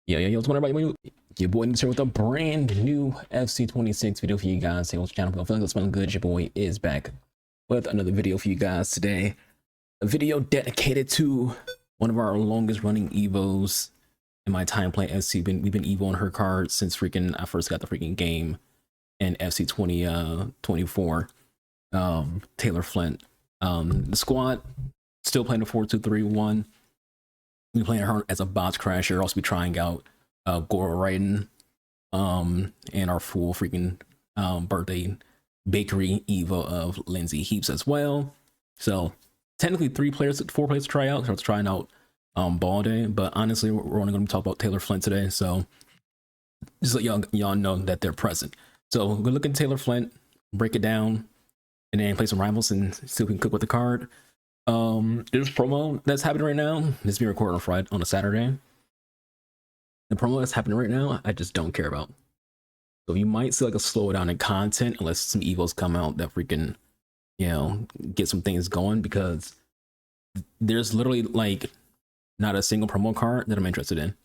Yo, what's going on, everybody? Your boy Nick's here with a brand new FC26 video for you guys. Hey, what's your channel? I feel like it's feeling good. Your boy is back with another video for you guys today. A video dedicated to one of our longest running EVOs in my time playing FC. We've been EVOing her card since freaking I first got the freaking game in FC 2024. Taylor Flint. The squad still playing the 4-2-3-1. We're playing her as a box crasher. Also be trying out Gora Raiden and our full freaking birthday bakery Evo of Lindsay Heaps as well. So technically 4 players to try out. So I was trying out Ball Day, but honestly we're only going to talk about Taylor Flint today. So just let y'all know that they're present. So we're looking at Taylor Flint, break it down, and then play some rivals and see if we can cook with the card. There's promo that's happening right now. This is being recorded on a Saturday. The promo that's happening right now, I just don't care about. So you might see like a slowdown in content unless some evos come out that freaking, get some things going, because there's literally like not a single promo card that I'm interested in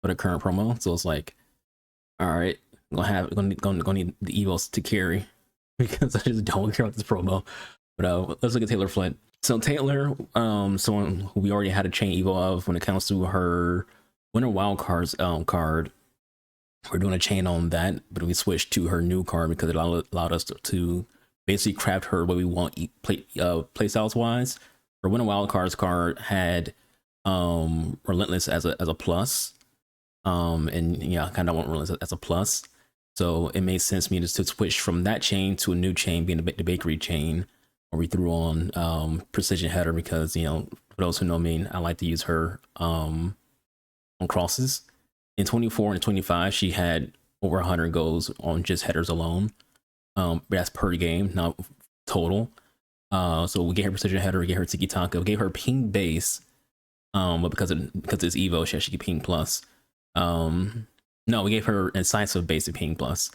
for the current promo. So it's like, all right, gonna need the evos to carry because I just don't care about this promo. But let's look at Taylor Flint. So Taylor, someone who we already had a chain evo of when it comes to her winter wild cards card. We're doing a chain on that, but we switched to her new card because it allowed us to basically craft her what we want play styles wise. Her winter wild cards card had relentless as a plus, and yeah, I kind of want relentless as a plus. So it made sense to me just to switch from that chain to a new chain, being the bakery chain. Or we threw on precision header because, for those who know me, I like to use her on crosses. In 24 and 25, she had over 100 goals on just headers alone. But that's per game, not total. So we gave her precision header, we gave her tiki taka, we gave her ping base. But because it's Evo, she actually get ping plus. No, we gave her incisive base and ping plus.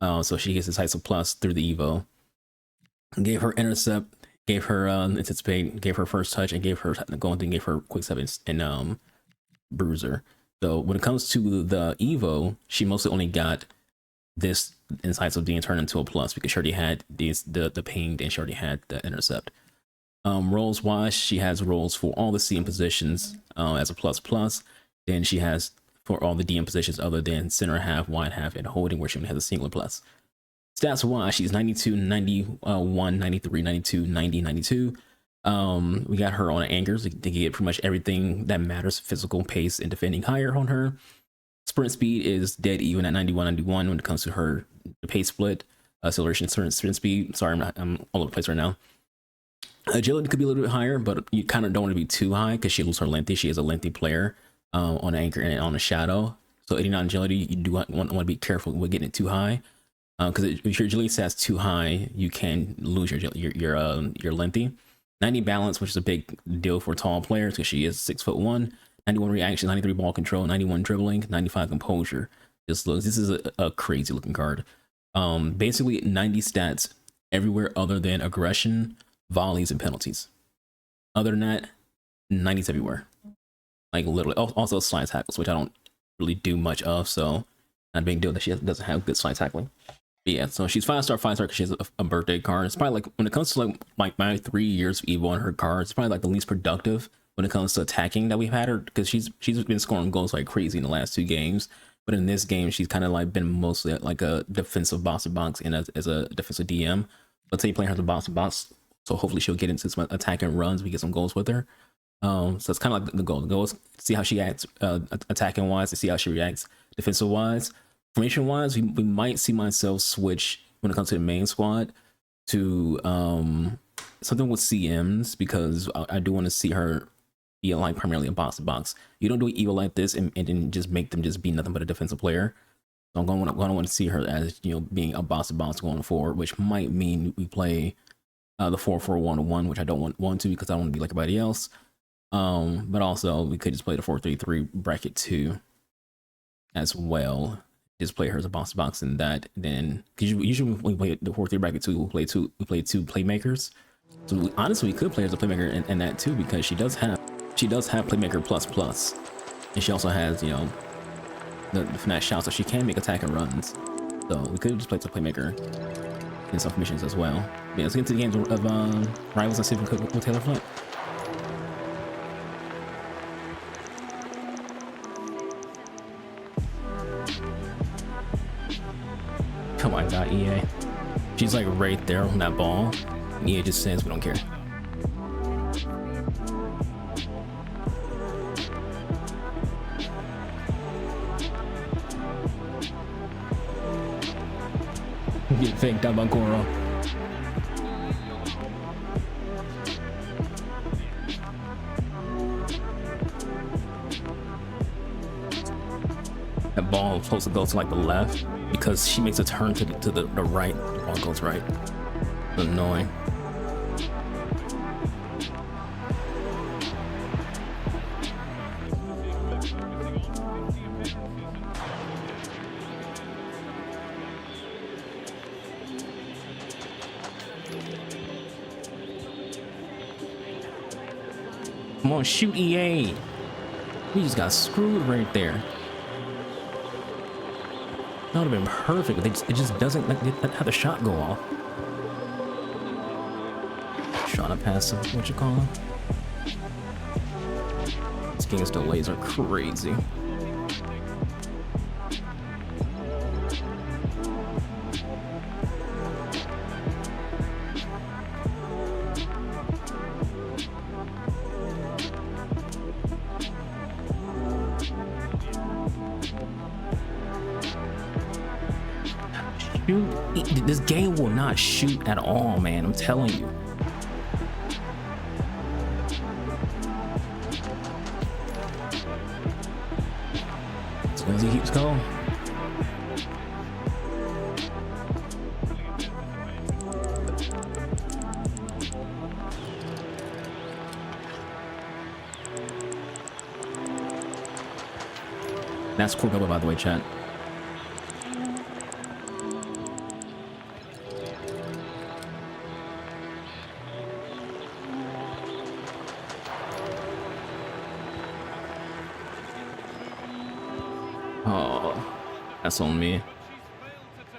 So she gets incisive plus through the Evo. Gave her intercept, gave her anticipate, gave her first touch, and gave her quick step and bruiser. So when it comes to the Evo, she mostly only got this incisive being turned into a plus because she already had the ping and she already had the intercept. Roles wise, she has roles for all the CM positions as a plus. Then she has for all the DM positions other than center half, wide half, and holding, where she only has a singular plus. Stats wise, she's 92, 91, 93, 92, 90, 92. We got her on anchors to get pretty much everything that matters: physical, pace, and defending higher on her. Sprint speed is dead even at 91, 91 when it comes to her pace split. Acceleration, sprint speed. Sorry, I'm all over the place right now. Agility could be a little bit higher, but you kind of don't want to be too high because she loses her lengthy. She is a lengthy player on anchor and on a shadow. So 89 agility, you do want to be careful with getting it too high. Because if your agility stats too high, you can lose your lengthy. 90 balance, which is a big deal for tall players because she is 6'1". 91 reaction, 93 ball control, 91 dribbling, 95 composure. This is a crazy looking card. Basically 90 stats everywhere other than aggression, volleys, and penalties. Other than that, 90s everywhere. Like literally. Also slide tackles, which I don't really do much of, so not a big deal that she doesn't have good slide tackling. Yeah, so she's 5-star because she has a birthday card. It's probably like when it comes to like my 3 years of Evo on her card, it's probably like the least productive when it comes to attacking that we've had her, because she's been scoring goals like crazy in the last 2 games. But in this game, she's kind of like been mostly like a defensive box to box and as a defensive DM. Let's say playing her as a box to box, so hopefully she'll get into some attacking runs. We get some goals with her. So it's kind of like the goal. The goal is to see how she acts attacking wise, to see how she reacts defensive wise. Formation wise, we might see myself switch when it comes to the main squad to something with CMs, because I do want to see her be like primarily a box to box. You don't do an Evo like this and then just make them just be nothing but a defensive player. So I'm going to want to see her as being a box to box going forward, which might mean we play the 4-4-1-1, which I don't want to because I don't want to be like everybody else. But also we could just play the 4-3-3 bracket 2 as well. Just play her as a box to box in that. Then because usually when we play the 4-3 bracket 2, we play two playmakers. So honestly, we could play her as a playmaker in that too, because she does have playmaker plus, and she also has from that shot, so she can make attack and runs. So we could just play the playmaker in some missions as well. Yeah, let's get into the games of Rivals and see if we could with Taylor Flint. Oh my god, EA. She's like right there on that ball. And EA just says we don't care. Get faked out by Goro. That ball is supposed to go to like the left because she makes a turn to the right. The ball goes right. It's annoying. Come on, shoot EA. We just got screwed right there. That would have been perfect, but it just doesn't have the shot go off. Trying to pass what you call them. This game's delays are crazy. This game will not shoot at all, man. I'm telling you. As long as he keeps going. That's cool cover, by the way, chat. Oh, that's on me.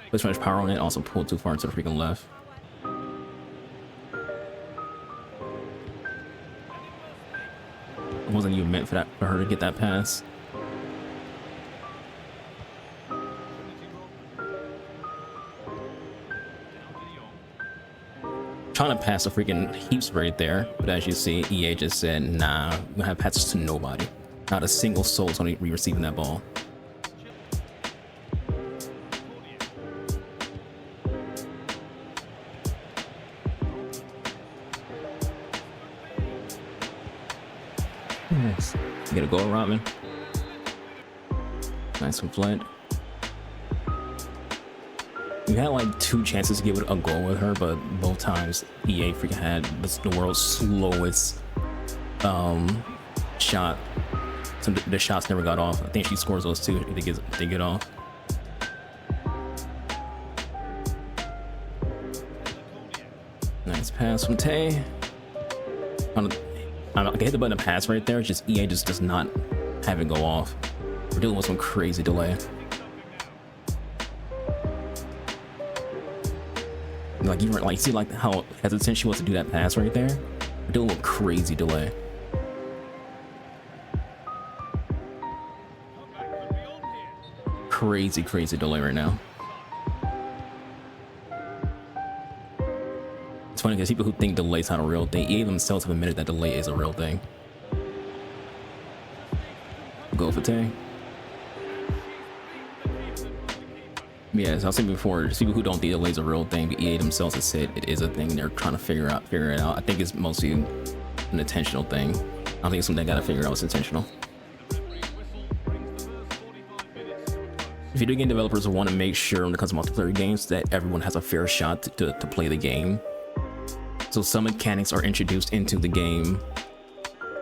Push too much power on it. Also pulled too far to the freaking left. It wasn't even meant for her to get that pass. Trying to pass the freaking heaps right there, but as you see, EA just said, nah, we're gonna have passes to nobody. Not a single soul's gonna be receiving that ball. Nice. You gotta go, Robin. Nice from Flint. We had like 2 chances to give it a goal with her, but both times EA freaking had the world's slowest shot. So the shots never got off. I think she scores those 2 if they get off. Nice pass from Tay. I can hit the button to pass right there. It's just EA just does not have it go off. We're dealing with some crazy delay. Like you see like how hesitant she was to do that pass right there. We're dealing with crazy delay. Crazy delay right now. It's funny because people who think delay's not a real thing, EA themselves have admitted that delay is a real thing. Go for Tay. Yes, I was saying before, there's people who don't think delay's a real thing, but EA themselves have said it is a thing. They're trying to figure it out. I think it's mostly an intentional thing. I think it's something they gotta figure out. It's intentional. Video game developers want to make sure when it comes to multiplayer games that everyone has a fair shot to play the game. So some mechanics are introduced into the game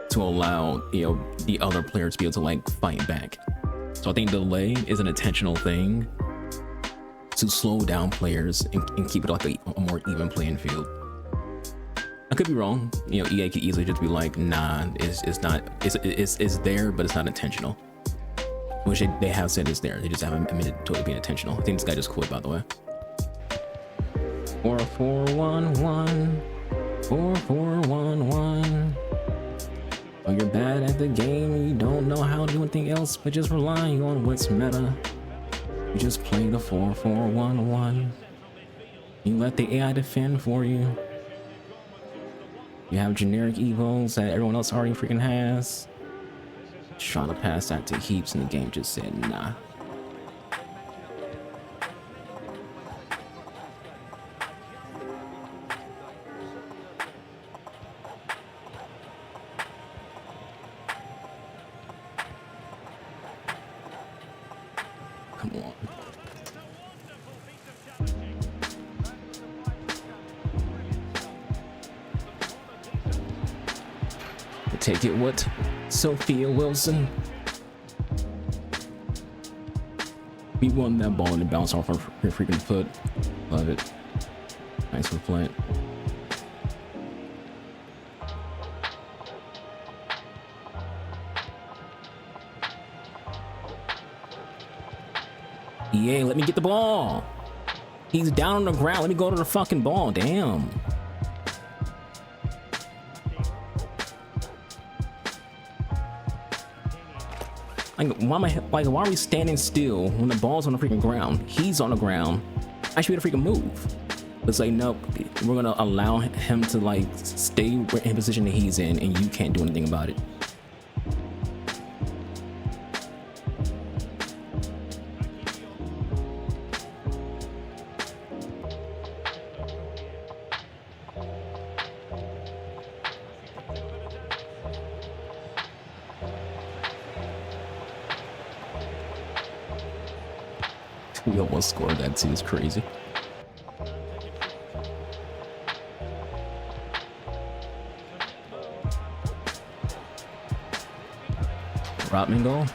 to allow, you know, the other players to be able to like fight back. So I think delay is an intentional thing to slow down players and keep it like a more even playing field. I could be wrong. You know, EA could easily just be like, nah, it's there, but it's not intentional. Which they have said is there. They just haven't admitted to it being intentional. I think this guy just quit, by the way. 4411. 4411. When you're bad at the game and you don't know how to do anything else but just relying on what's meta, you just play the 4411. You let the AI defend for you. You have generic EVOs that everyone else already freaking has. Trying to pass that to heaps and the game just said nah. Come on. Take it what? Sophia Wilson. We won that ball and it bounced off her freaking foot. Love it. Nice for Flint. EA, let me get the ball. He's down on the ground. Let me go to the fucking ball. Damn. Like, why are we standing still when the ball's on the freaking ground? He's on the ground. I should be able to freaking move. It's like, nope, we're gonna allow him to like stay in the position that he's in, and you can't do anything about it. We almost scored that too. It's crazy. Rodman goal.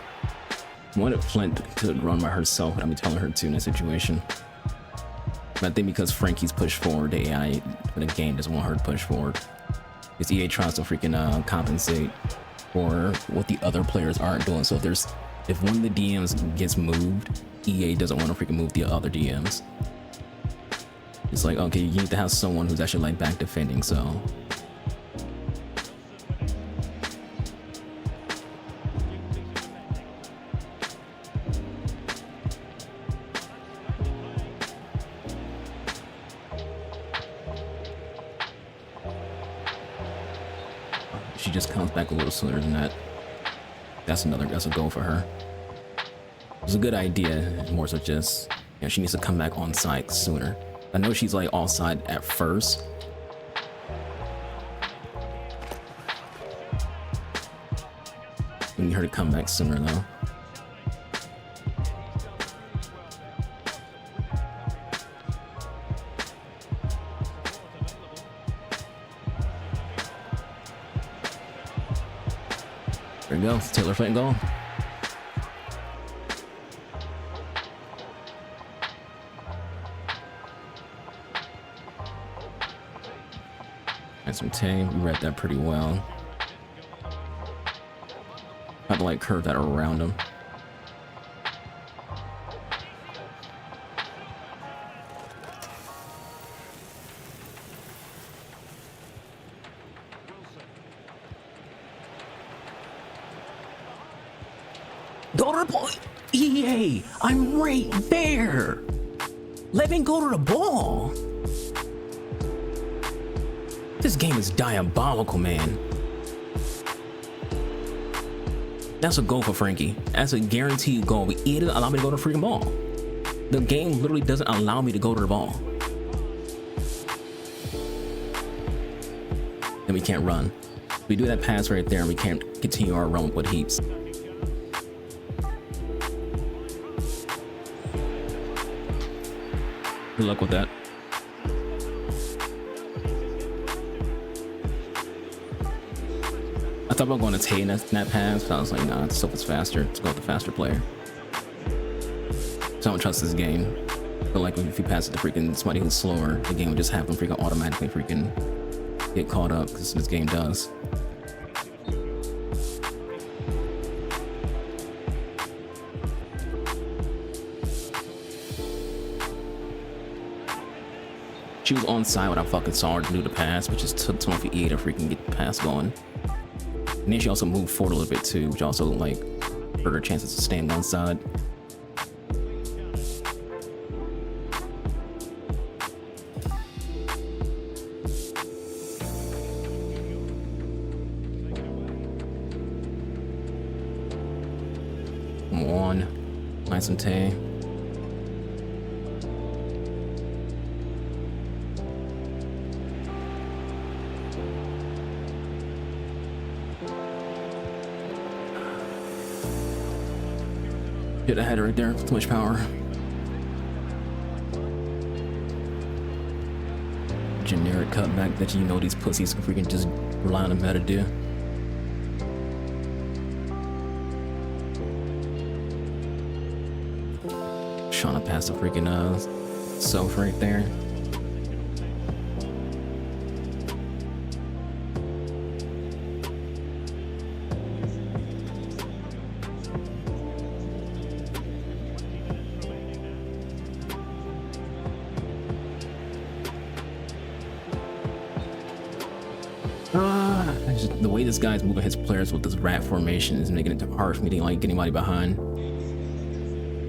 I wanted Flint to run by herself, but I'm telling her to in that situation. But I think because Frankie's pushed forward, the AI for the game doesn't want her to push forward. Because EA tries to freaking compensate for what the other players aren't doing. So if one of the DMs gets moved, EA doesn't want to freaking move the other DMs. It's like, okay, you need to have someone who's actually like back defending, so. She just comes back a little sooner than that. That's a goal for her. It's a good idea, more so just, you know, she needs to come back on site sooner. I know she's like offside at first. We need her to come back sooner though. There we go, Taylor Flint goal. Some tame, we read that pretty well. Have to like curve that around him. Go to the ball. EA, I'm right there. Let me go to the ball. This game is diabolical, man. That's a goal for Frankie. That's a guaranteed goal. But it doesn't allow me to go to the freaking ball. The game literally doesn't allow me to go to the ball. And we can't run. We do that pass right there and we can't continue our run with heaps. Good luck with that. I thought about going to Tay in that pass, but I was like, nah, this stuff is faster. Let's go with the faster player. So I don't trust this game. I feel like if you pass it to freaking somebody who's slower, the game would just have them freaking automatically freaking get caught up, because this game does. She was on side when I fucking saw her do the pass, which just took 28 to freaking get the pass going. And then she also moved forward a little bit too, which also like hurt her chances to stay on one side. Come on, nice and tame. Hit a head right there, too much power. Generic cutback that you know these pussies can freaking just rely on the meta do. Trying to pass the freaking self right there. The way this guy's moving his players with this rat formation is making it hard for me to like get anybody behind.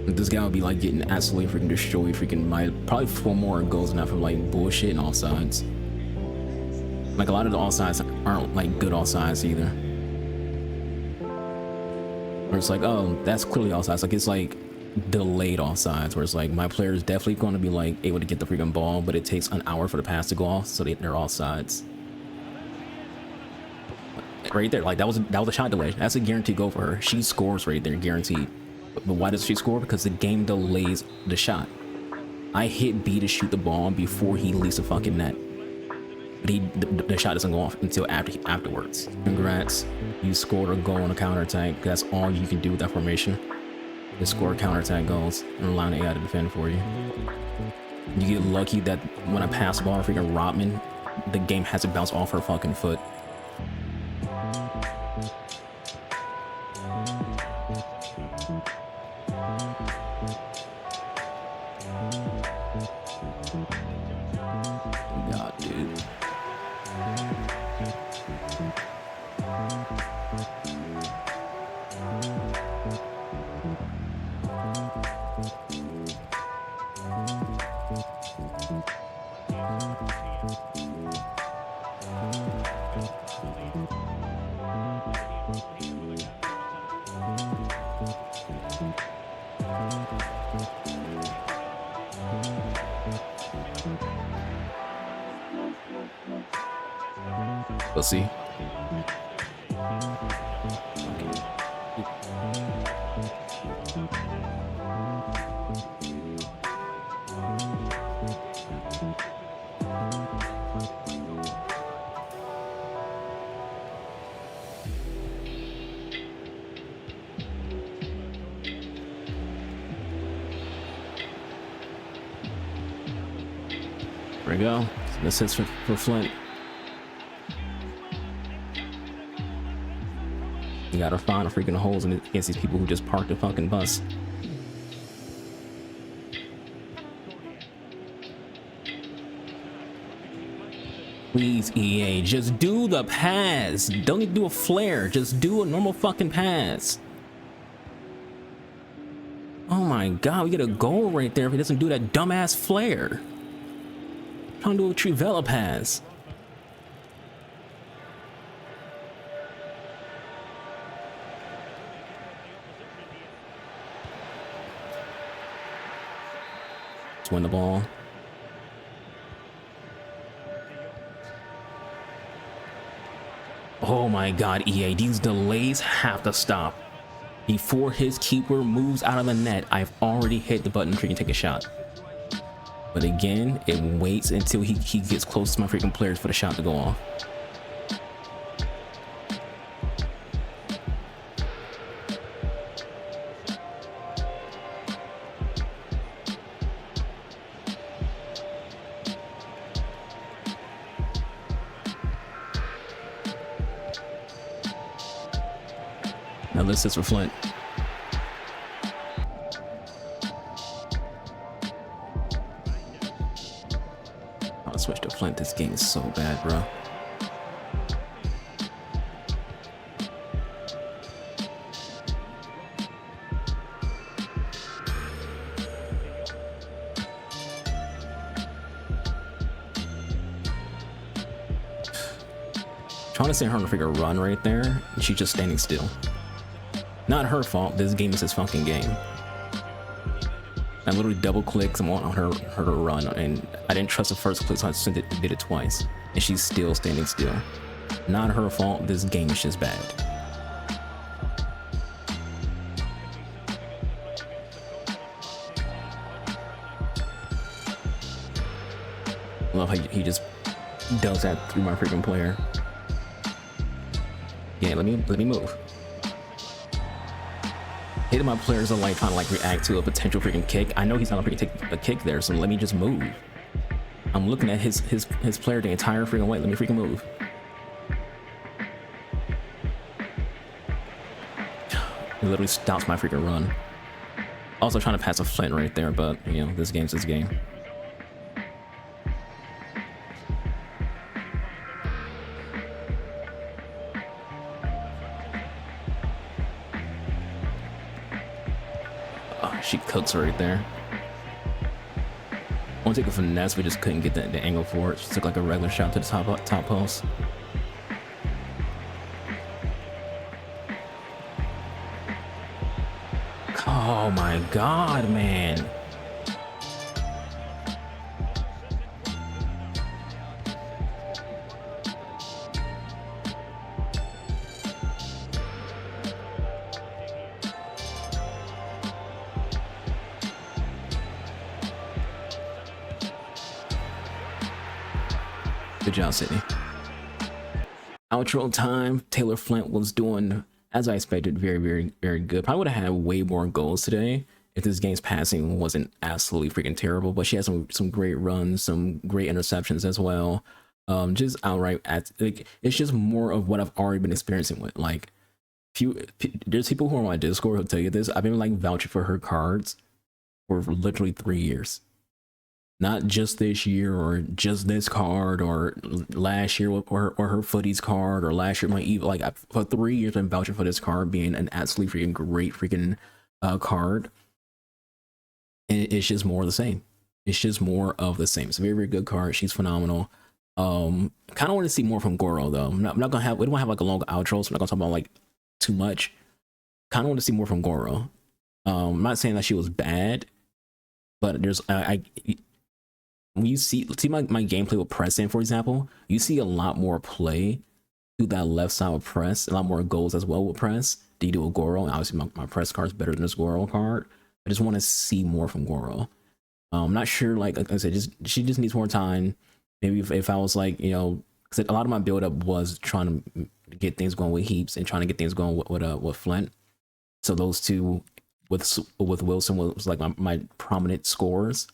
This guy would be like getting absolutely freaking destroyed, freaking by probably 4 more goals now from like bullshit and all sides. Like a lot of the all sides aren't like good all sides either. Where it's like, oh, that's clearly all sides. Like it's like delayed all sides, where it's like my player is definitely going to be like able to get the freaking ball, but it takes an hour for the pass to go off, so they're all sides. Right there, like that was a shot delay. That's a guaranteed goal for her. She scores right there, guaranteed. But why does she score? Because the game delays the shot. I hit B to shoot the ball before he leaves the fucking net, but the shot doesn't go off until afterwards. Congrats, you scored a goal on a counterattack. That's all you can do with that formation. Just score counterattack goals and rely on AI to defend for you. You get lucky that when I pass the ball to freaking Rodman, the game has to bounce off her fucking foot. God, dude. We'll see. There we go. This hits for Flint. You gotta find a freaking holes against these people who just parked the fucking bus. Please, EA, just do the pass. Don't need to do a flare. Just do a normal fucking pass. Oh my god, we get a goal right there if he doesn't do that dumbass flare. I'm trying to do a Trivella pass. Let's win the ball. Oh my god, EA, these delays have to stop. Before his keeper moves out of the net, I've already hit the button for you to take a shot. But again, it waits until he gets close to my freaking players for the shot to go off. Now this is for Flint. want to switch to Flint. This game is so bad, bro. Trying to send her on a freaking run right there, and she's just standing still. Not her fault. This game is his fucking game. I literally double clicked and want her to run, and I didn't trust the first click, so I did it twice, and she's still standing still. Not her fault. This game is just bad. I love how he just does that through my freaking player. Yeah, let me move. Hitting my players are like trying to like react to a potential freaking kick. I know he's not gonna freaking take a kick there, so let me just move. I'm looking at his player the entire freaking way. Let me freaking move. He literally stops my freaking run. Also trying to pass a Flint right there, but you know, this game's his game. She cooks right there. I want to take a finesse, but just couldn't get the angle for it. She took like a regular shot to the top post. Oh my god, man. Good job, Sydney. Outro time. Taylor Flint was doing, as I expected, very good. Probably would have had way more goals today if this game's passing wasn't absolutely freaking terrible. But she had some great runs, some great interceptions as well. Just outright, like, it's just more of what I've already been experiencing with. Like, there's people who are on my Discord who'll tell you this. I've been like vouching for her cards for literally 3 years. Not just this year or just this card or last year or her footies card or last year my EVO. Like for 3 years I've been vouching for this card being an absolutely freaking great freaking card. And it's just more of the same. It's just more of the same. It's a very good card. She's phenomenal. Kind of want to see more from Goro though. I'm not gonna have, we don't have like a long outro, so I'm not gonna talk about like too much. Kind of want to see more from Goro. I'm not saying that she was bad, but there's when you see my gameplay with pressing, for example, you see a lot more play through that left side with press, a lot more goals as well with press than you do with Goro. And obviously my press card is better than this Goro card. I just want to see more from Goro. I'm not sure, like I said, she just needs more time. Maybe if I was like, you know, because a lot of my build up was trying to get things going with Heaps and trying to get things going with Flint. So those two with Wilson was like my prominent scores.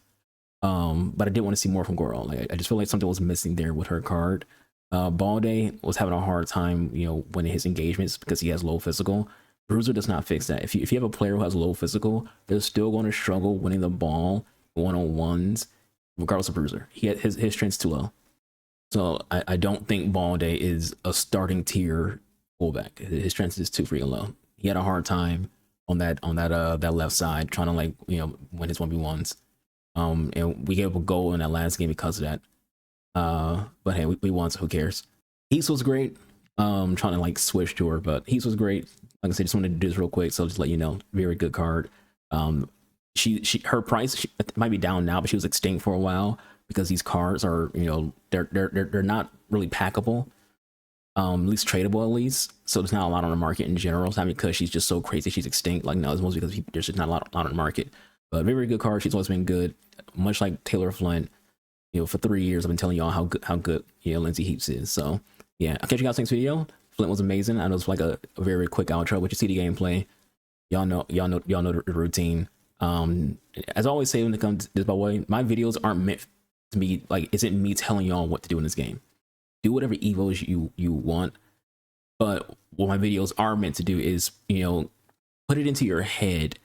But I did want to see more from Goro. Like I just feel like something was missing there with her card. Balde was having a hard time, you know, winning his engagements because he has low physical. Bruiser does not fix that. If you have a player who has low physical, they're still going to struggle winning the ball one-on-ones, regardless of Bruiser. His strength's too low. So I don't think Balde is a starting tier fullback. His strength is too freaking low. He had a hard time on that left side trying to, like, you know, win his 1v1s. And we gave up a goal in that last game because of that. But hey, we won, so who cares? Heaps was great. Trying to like switch to her, but Heaps was great. Like I said, just wanted to do this real quick, so just let you know, very good card. Her price might be down now, but she was extinct for a while because these cards are, you know, they're not really packable, at least tradable at least. So there's not a lot on the market in general. It's not because she's just so crazy she's extinct. Like, no, it's mostly because there's just not a lot on the market. But very good card. She's always been good, much like Taylor Flint. You know, for 3 years I've been telling y'all how good you know Lindsay Heaps is. So yeah, I'll catch you guys next video. Flint was amazing. I know it's like a very quick outro, but you see the gameplay. Y'all know the routine. As I always say when it comes to this, by the way, my videos aren't meant to be like, isn't me telling y'all what to do in this game. Do whatever EVOs you want, but what my videos are meant to do is, you know, put it into your head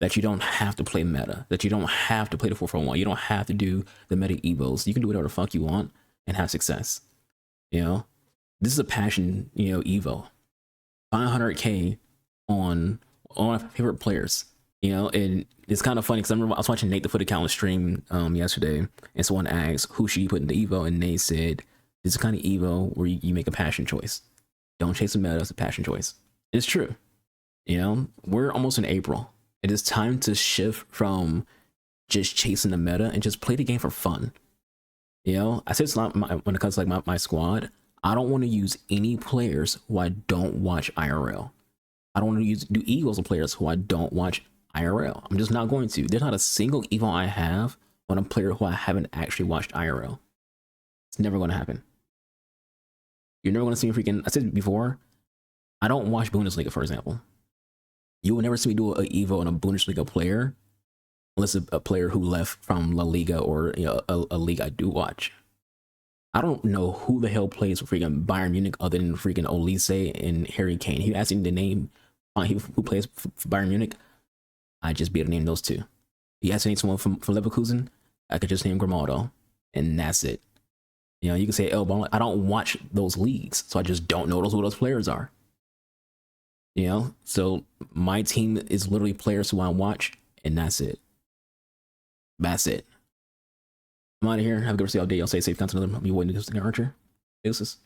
that you don't have to play meta, that you don't have to play the 441, you don't have to do the meta evos. You can do whatever the fuck you want and have success. You know, this is a passion, you know, evo. 500K on my favorite players. You know, and it's kind of funny because I remember I was watching Nate the Foot Account stream yesterday, and someone asked who should you put in the evo, and Nate said this is kind of evo where you make a passion choice. Don't chase a meta, it's a passion choice. It's true. You know, we're almost in April. It is time to shift from just chasing the meta and just play the game for fun. You know, I said it's not when it comes to like my squad, I don't want to use any players who I don't watch IRL. I don't want to do egos on players who I don't watch IRL. I'm just not going to. There's not a single evo I have on a player who I haven't actually watched IRL. It's never going to happen. You're never going to see me freaking, I said before, I don't watch Bundesliga, for example. You will never see me do an evo on a Bundesliga player unless a player who left from La Liga or, you know, a league I do watch. I don't know who the hell plays for freaking Bayern Munich other than freaking Olise and Harry Kane. He asked me to name who plays for Bayern Munich. I'd just be able to name those two. He asked me to name someone from Leverkusen. I could just name Grimaldo, and that's it. You know, you can say, oh, but I don't watch those leagues, so I just don't know who those players are. You know, so my team is literally players who I watch, and that's it. That's it. I'm out of here. Have a good rest of your day. I'll stay safe. Content another. I'll be waiting to Archer. Deuces.